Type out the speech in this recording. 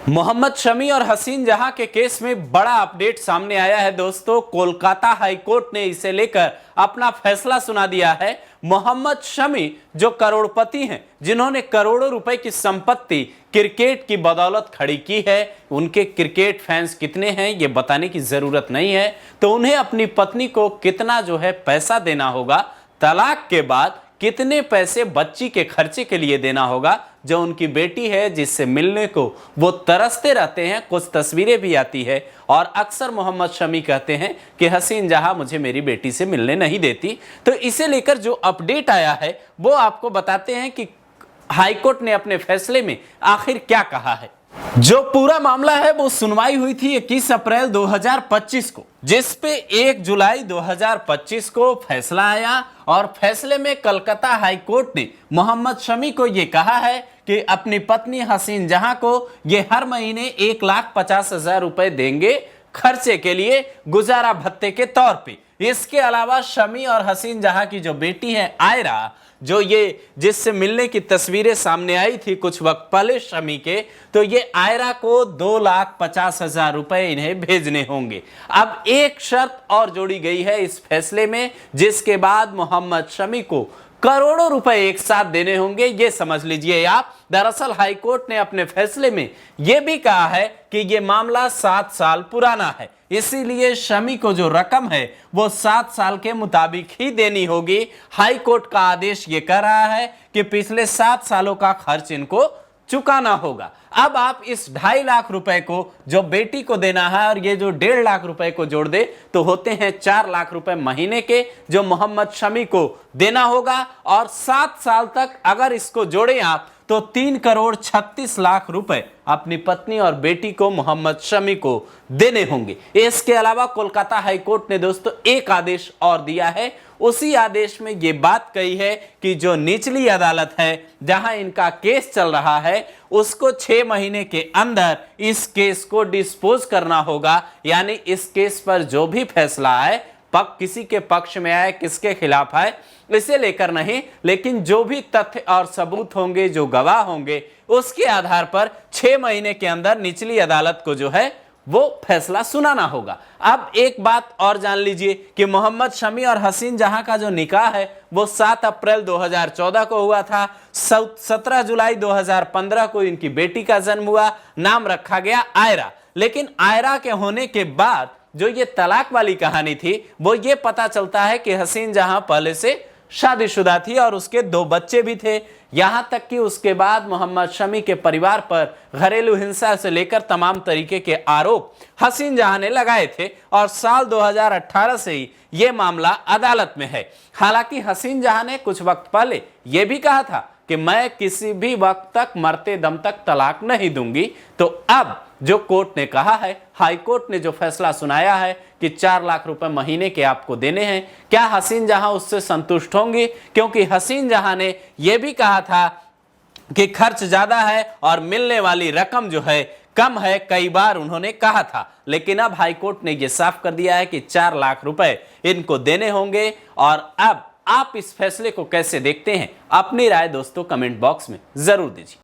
मोहम्मद शमी और हसीन जहां के केस में बड़ा अपडेट सामने आया है दोस्तों। कोलकाता हाईकोर्ट ने इसे लेकर अपना फैसला सुना दिया है। मोहम्मद शमी जो करोड़पति हैं, जिन्होंने करोड़ों रुपए की संपत्ति क्रिकेट की बदौलत खड़ी की है, उनके क्रिकेट फैंस कितने हैं ये बताने की जरूरत नहीं है। तो उन्हें अपनी पत्नी को कितना जो है पैसा देना होगा, तलाक के बाद कितने पैसे बच्ची के खर्चे के लिए देना होगा, जो उनकी बेटी है जिससे मिलने को वो तरसते रहते हैं। कुछ तस्वीरें भी आती है और अक्सर मोहम्मद शमी कहते हैं कि हसीन जहां मुझे मेरी बेटी से मिलने नहीं देती। तो इसे लेकर जो अपडेट आया है वो आपको बताते हैं कि हाईकोर्ट ने अपने फैसले में आखिर क्या कहा है। जो पूरा मामला है वो सुनवाई हुई थी 21 अप्रैल 2025 को, जिस पे 1 जुलाई 2025 को फैसला आया। और फैसले में कलकत्ता हाईकोर्ट ने मोहम्मद शमी को ये कहा है कि अपनी पत्नी हसीन जहां को ये हर महीने 1,50,000 रुपए देंगे खर्चे के लिए, गुजारा भत्ते के तौर पे। इसके अलावा शमी और हसीन जहां की जो बेटी है आयरा, जो ये जिससे मिलने की तस्वीरें सामने आई थी कुछ वक्त पहले शमी के, तो ये आयरा को 2,50,000 रुपए इन्हें भेजने होंगे। अब एक शर्त और जोड़ी गई है इस फैसले में, जिसके बाद मोहम्मद शमी को करोड़ों रुपए एक साथ देने होंगे। ये समझ लीजिए आप। दरअसल हाईकोर्ट ने अपने फैसले में यह भी कहा है कि यह मामला 7 साल पुराना है, इसीलिए शमी को जो रकम है वो 7 साल के मुताबिक ही देनी होगी। हाईकोर्ट का आदेश ये कह रहा है कि पिछले 7 सालों का खर्च इनको चुकाना होगा। अब आप इस 2.5 लाख रुपए को जो बेटी को देना है और ये जो 1.5 लाख रुपए को जोड़ दे तो होते हैं 4 लाख रुपए महीने के, जो मोहम्मद शमी को देना होगा। और 7 साल तक अगर इसको जोड़ें आप तो 3,36,00,000 रुपए अपनी पत्नी और बेटी को मोहम्मद शमी को देने होंगे। इसके अलावा कोलकाता हाईकोर्ट ने दोस्तों एक आदेश और दिया है। उसी आदेश में यह बात कही है कि जो निचली अदालत है जहां इनका केस चल रहा है, उसको 6 महीने के अंदर इस केस को डिस्पोज करना होगा। यानी इस केस पर जो भी फैसला आए, किसी के पक्ष में आए, किसके खिलाफ आए, इसे लेकर नहीं, लेकिन जो भी तथ्य और सबूत होंगे, जो गवाह होंगे, उसके आधार पर 6 महीने के अंदर निचली अदालत को जो है वो फैसला सुनाना होगा। अब एक बात और जान लीजिए कि मोहम्मद शमी और हसीन जहां का जो निकाह है वो 7 अप्रैल 2014 को हुआ था। 17 जुलाई 2015 को इनकी बेटी का जन्म हुआ, नाम रखा गया आयरा। लेकिन आयरा के होने के बाद जो ये तलाक वाली कहानी थी वो ये पता चलता है कि हसीन जहां पहले से शादीशुदा थी और उसके 2 बच्चे भी थे। यहां तक कि उसके बाद मोहम्मद शमी के परिवार पर घरेलू हिंसा से लेकर तमाम तरीके के आरोप हसीन जहां ने लगाए थे और साल 2018 से ही यह मामला अदालत में है। हालांकि हसीन जहां ने कुछ वक्त पहले यह भी कहा था कि मैं किसी भी वक्त तक, मरते दम तक तलाक नहीं दूंगी। तो अब जो कोर्ट ने कहा है, हाई कोर्ट ने जो फैसला सुनाया है कि 4 लाख रुपए महीने के आपको देने हैं, क्या हसीन जहां उससे संतुष्ट होंगी? क्योंकि हसीन जहां ने यह भी कहा था कि खर्च ज्यादा है और मिलने वाली रकम जो है कम है, कई बार उन्होंने कहा था। लेकिन अब हाईकोर्ट ने यह साफ कर दिया है कि 4 लाख रुपए इनको देने होंगे। और अब आप इस फैसले को कैसे देखते हैं? अपनी राय दोस्तों कमेंट बॉक्स में जरूर दीजिए।